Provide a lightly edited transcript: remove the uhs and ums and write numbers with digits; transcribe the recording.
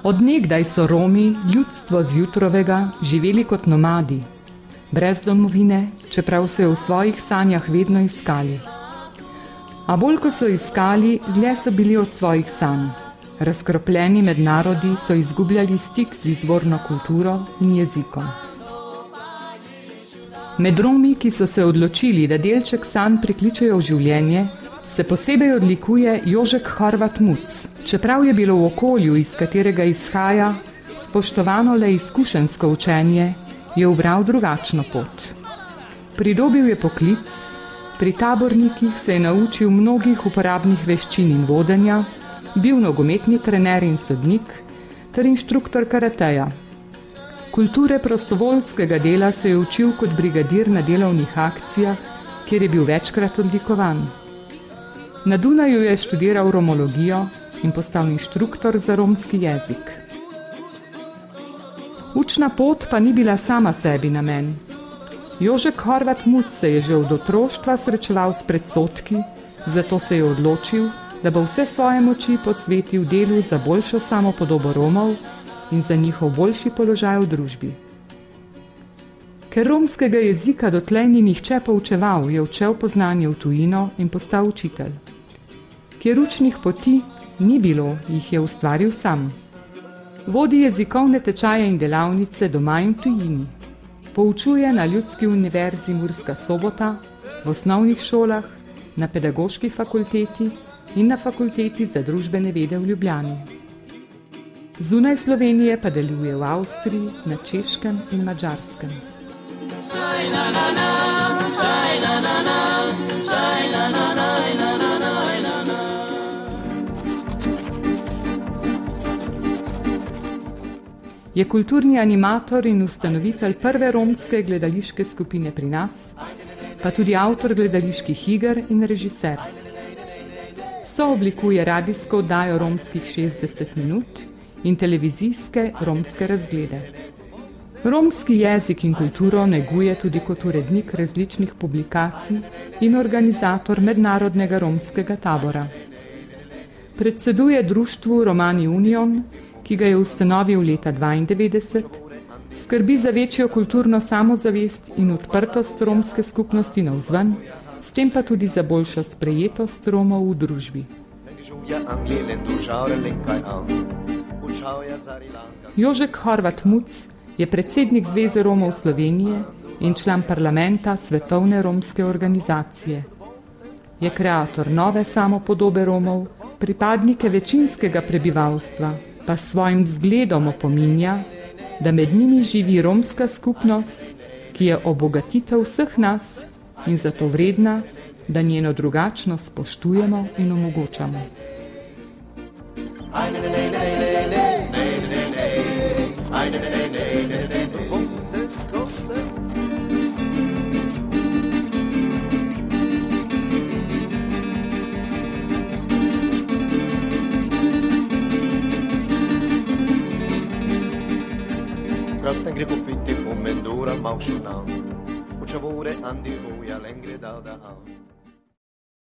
Od nekdaj so Romi, ljudstvo z Jutrovega, živeli kot nomadi, brez domovine, čeprav so jo v svojih sanjah vedno iskali. A bolj ko so iskali, dlje so bili od svojih sanj. Razkropljeni med narodi so izgubljali stik z izvorno kulturo in jezikom. Med Romi, ki so se odločili, da delček sanj prikličejo v življenje, se posebej odlikuje Jožek Horvat Muc. Čeprav je bilo v okolju, iz katerega izhaja, spoštovano le izkušenjsko učenje, je ubral drugačno pot. Pridobil je poklic, pri tabornikih se je naučil mnogih uporabnih veščin in vodenja, bil nogometni trener in sodnik ter inštruktor karateja. Kulture prostovoljskega dela se je učil kot brigadir na delovnih akcijah, kjer je bil večkrat odlikovan. Na Dunaju je študiral romologijo in postal inštruktor za romski jezik. Učna pot pa ni bila sama sebi namen. Jožek Horvat Muc se je že od otroštva srečeval s predsodki, zato se je odločil, da bo vse svoje moči posvetil delu za boljšo samopodobo Romov in za njihov boljši položaj v družbi. Ker romskega jezika dotlej ni nihče poučeval, je odšel po znanje v tujino in postal učitelj. Kjer učnih poti ni bilo, jih je ustvaril sam. Vodi jezikovne tečaje in delavnice doma in v tujini. Poučuje na Ljudski univerzi Murska Sobota, v osnovnih šolah, na pedagoški fakulteti in na fakulteti za družbene vede v Ljubljani. Zunaj Slovenije pa deluje v Avstriji, na Češkem in Madžarskem. Je kulturni animator in ustanovitelj prve romske gledališke skupine pri nas, pa tudi avtor gledaliških iger in režiser. Sooblikuje radijsko oddajo Romskih 60 minut in televizijske romske razglede. Romski jezik in kulturo neguje tudi kot urednik različnih publikacij in organizator mednarodnega romskega tabora. Predseduje društvu Romani Union, ki ga je ustanovil leta 1992, skrbi za večjo kulturno samozavest in odprtost romske skupnosti navzven, s tem pa tudi za boljšo sprejetost Romov v družbi. Jožek Horvat Muc je predsednik Zveze Romov Slovenije in član parlamenta Svetovne romske organizacije. Je kreator nove samopodobe Romov, pripadnike večinskega prebivalstva, pa s svojim zgledom opominja, da med njimi živi romska skupnost, ki je obogatitev vseh nas in zato vredna, da njeno drugačnost spoštujemo in omogočamo. Krasten gre popiti po mendura malšina, učavore andi voja lengre da.